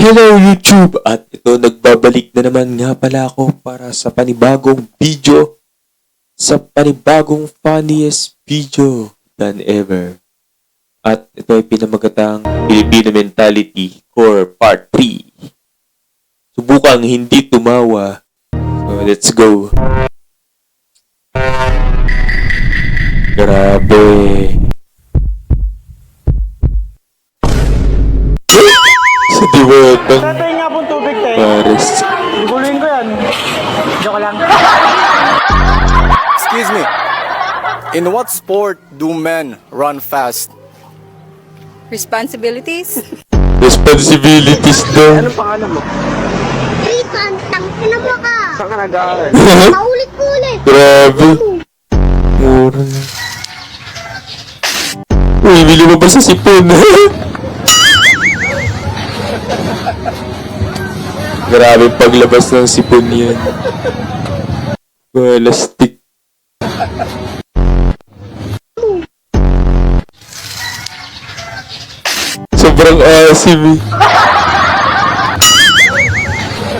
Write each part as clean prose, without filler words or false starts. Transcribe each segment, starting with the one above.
Hello YouTube! At ito nagbabalik na naman nga pala ako para sa panibagong video, sa panibagong funniest video than ever. At ito ay pinamagatang Filipino Mentality Core Part 3. Subukang hindi tumawa. So let's go. Grabe. Sa diwatang Tatay nga pong tubig, te. Pares. Guluhin ko yan. Joke lang. Excuse me. In what sport do men run fast? Responsibilities? Responsibilities daw. Anong pangalan mo? Rican, tangina mo ka! Saan ka nag-aaral? Paulit-ulit! Grabe. Mura na. Uy, bili mo ba sa sipon? Grabe paglabas ng sipon yan. Balastik. Sobrang asim eh.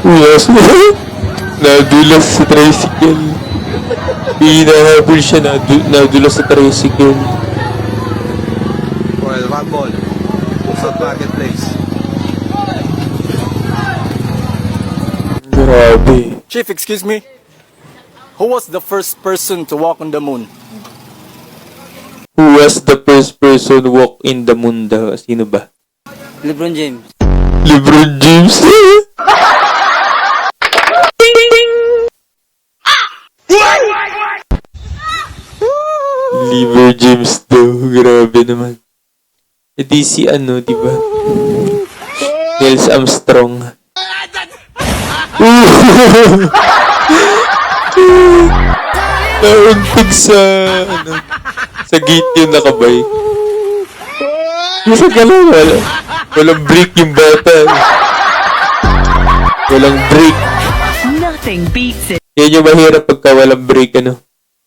Uy, asim. Nadulas sa tricycle. Hinahabol siya, nadulas sa tricycle. Well, rock ball. South Marketplace. Grabe. Chief, excuse me. Who was the first person to walk on the moon? Who was the first person walk in the moon daw? Sino ba? LeBron James. LeBron James? LeBron James daw. Grabe naman. E di si ano, di ba? Neil Armstrong. Nauntog sa ano, sa gate yung nakabay. Isa ka lang, walang break yung bata. Walang break. Nothing beats it. Yan yung mahirap pagka walang break, ano.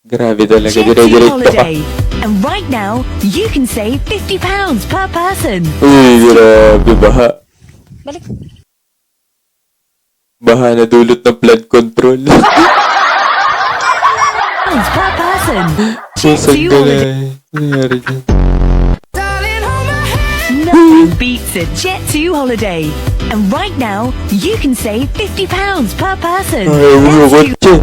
Grabe talaga, Jet2 dire-diretso ka. Holiday. And right now, you can save £50 per person. Uy, grabe, baha. Balik. Baha na dulot ng flood control. Pounds per person. Susag Jet2 ka na. Holiday. Ano nangyari dyan? Nothing beats a Jet2 holiday. And right now, you can save £50 per person. Ay, uy, That's kotse.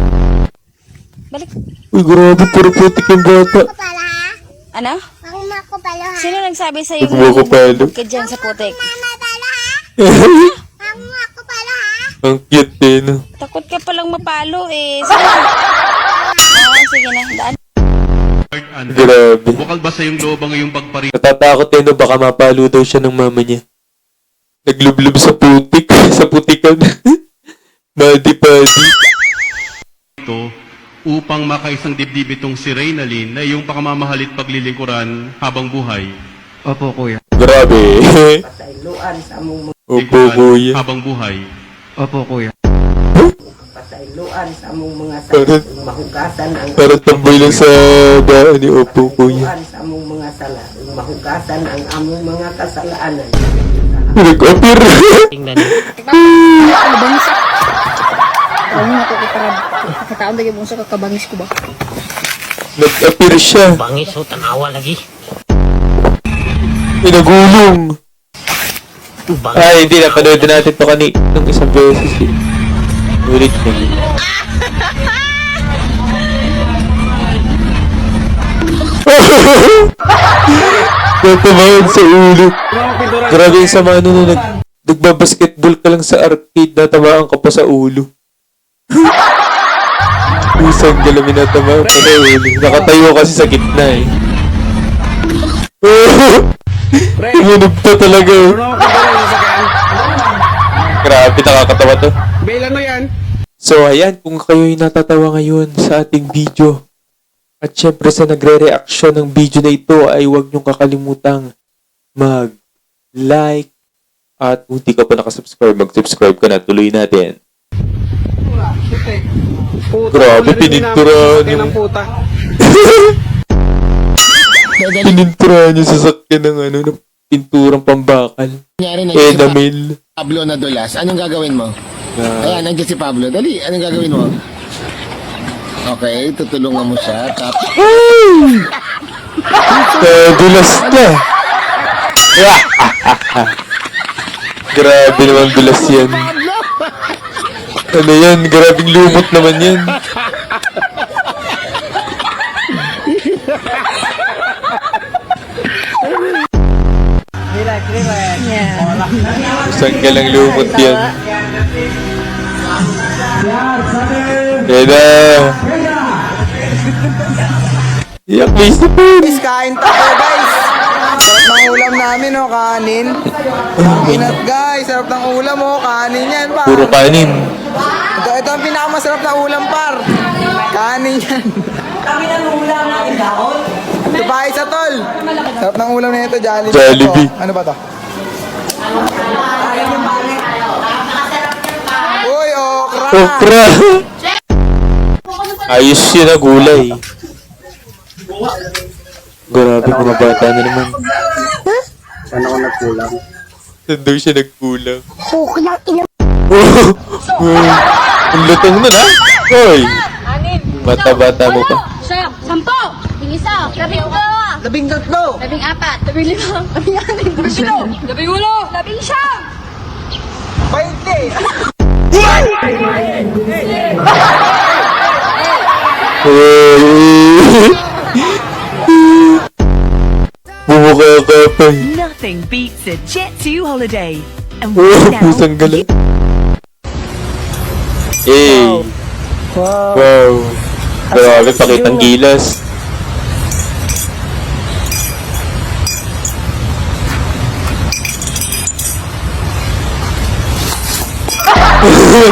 Balik. Uy, grabe, puro putik yung bata. Ako pala ha? Ano? Mama ko pala ha? Sino nagsabi sa'yo Huwag mo ko palo. ka dyan sa putik? Mama pala ha? Mama ako pala ha? Ang cute eh, no? Takot ka palang mapalo eh. Sige na. Oo, sige na. Daan. Grabe. Bukal ba sa yung loob ang iyong pagparito Natatakot eh, no? Baka mapalo daw siya ng mama niya. Naglublob sa putik. Sa putikan. Madi-padi. upang makaisang dibdib itong si Reynalyn na iyong pakamamahalit paglilingkuran habang buhay? Opo, kuya. Grabe. Pasailuan sa among Opo, Lingkuran kuya. habang buhay. Opo, kuya. pasailuan sa among mga Parang- sala, mahugasan ang Parang tamboy lang sa daan ni Opo, kuya. pasailuan sa among mga sala, mahugasan ang among mga kasalaanan. Nag-appear. Ano nga ito kiparad? Kataon lagi mong sa kakabangis ko ba? Nag-appear siya. Bangis o tanawa lagi. Pinagulong. Bangis. Ay, hindi na. Panood natin to nung isang beses. Ulit na. Natamahod sa ulo. Grabe yung sama ano nagbabasketball ka lang sa arcade, natamaan ka pa sa ulo. Isang galamin natamaan pa sa ulo. Nakatayo kasi sa gitna eh. Tumunog pa talaga. Grabe, nakakatawa to. Bailan mo yan. So ayan, kung kayo'y natatawa ngayon sa ating video, at syempre sa nagre-reaction ng video na ito ay huwag niyong kakalimutang mag-like at kung di ka pa nakasubscribe, mag-subscribe ka na. Tuloy natin. Grabe, pininturahan yung... puta. Pininturahan yung sasakyan ng ano, ng pinturang pambakal. Nangyari na Enamel. Pablo na dulas, anong gagawin mo? Ayan, nandiyan si Pablo. Dali, anong gagawin mo? Okay, tutulungan mo siya. Tapos, Dulas na. Grabe naman dulas yan. Ano yan? Grabing lumot naman yan. Saan ka lang lumot yan? Yan na. Iyak face na po. Kain tayo guys. Sarap ng ulam namin oh, kanin. Inat guys, sarap ng ulam oh, kanin yan pa. Puro kanin. Ito ang pinakamasarap na ulam par. Kanin yan. Kami ng ulam natin dahon. Ito pa isa tol. Sarap ng ulam na ito, Jollibee. Jollibee. Ano ba to? Uy, okra. Okra. Ayos yun na gulay. Grabe, mga bata na naman. Saan ako nagkulang? Saan daw siya nagkulang? Suko ng ina. Ang lutong nun, ha? Hoy! Bata-bata mo pa. Sampo! Labing isa! Labing dalawa! 13. Labing apat! Labing lima! Labing anim! Labing pito! Labing ulo! Labing siyam! 20. Bumukha ka pa. Nothing beats a Jet2 holiday. And Oh, right now, pusang gala. Hey! Wow! Grabe, pakitang gilas.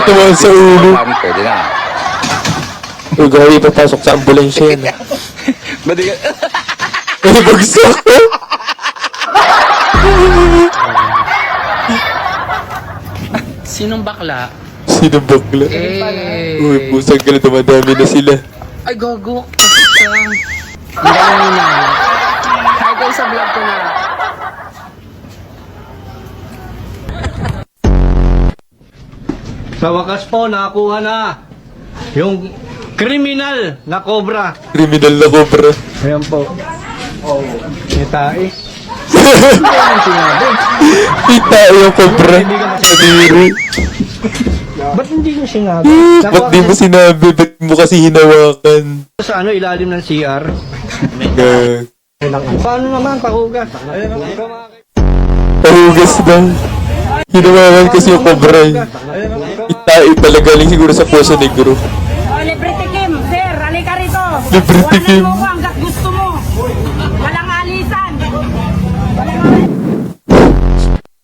Tumahan sa ulo. Pwede na. Uy, grabe, papasok sa ambulansya yan. Ay, bagsak! Sinong bakla? Sino bakla? Uy, pusang gala, dumadami na sila. Ay, gogo. Ang galing na. Hi guys, sa vlog ko na. Sa wakas po, nakakuha na yung criminal na cobra. Kriminal na cobra. Ayan po. Oh, itais. Kita yung cobra. Kadiri. Ba't hindi nyo sinabi? Ba't di mo sinabi? Ba't mo kasi hinawakan? Sa ano, ilalim ng CR? Gag. Paano naman, pahugas? Pahugas daw. Hinawakan kasi yung cobra. Itai pala galing siguro sa Poso Negro. Libre tikim! Sir, halika rito! Libre tikim. Iwanan mo ko hanggat gusto mo! Walang alisan!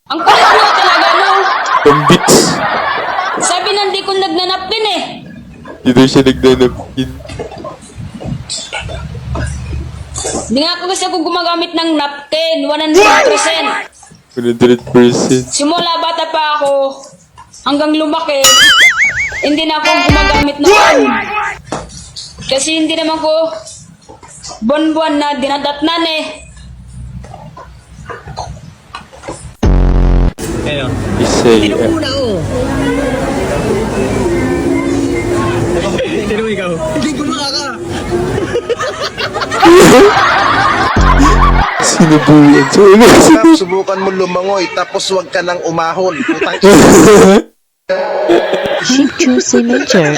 Ang kulit mo talaga, no? Pambits. Sabi nandi ko nagnanapkin eh! Hindi daw siya nagdanapkin. Hindi nga ako kasi ako gumagamit ng napkin, 100%. 100%. Simula bata pa ako, hanggang lumaki, hindi na ako gumagamit noon. Kasi hindi naman ko buwan-buwan na dinadatnan eh. Isay. Sinubuyan. subukan mo lumangoy, tapos huwag ka nang umahon. Putang signature.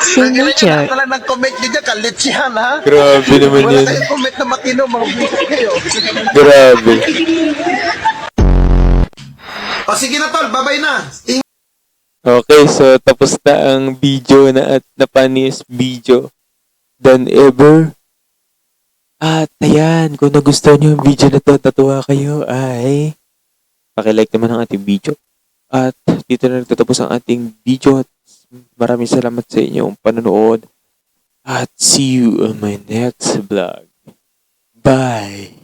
Signature. Wala nang comment nyo dyan, kalitsihan ha? Grabe naman Wala yan. tayong comment na matino, mga buhay kayo. Grabe. O sige na tol, babay na. Okay, so tapos na ang video na at napaniest video than ever. At ayan, kung nagustuhan nyo yung video na to, tatuwa kayo, ay pakilike naman ang ating video. At dito na nagtatapos ang ating video. At maraming salamat sa inyong panonood. At see you on my next vlog. Bye!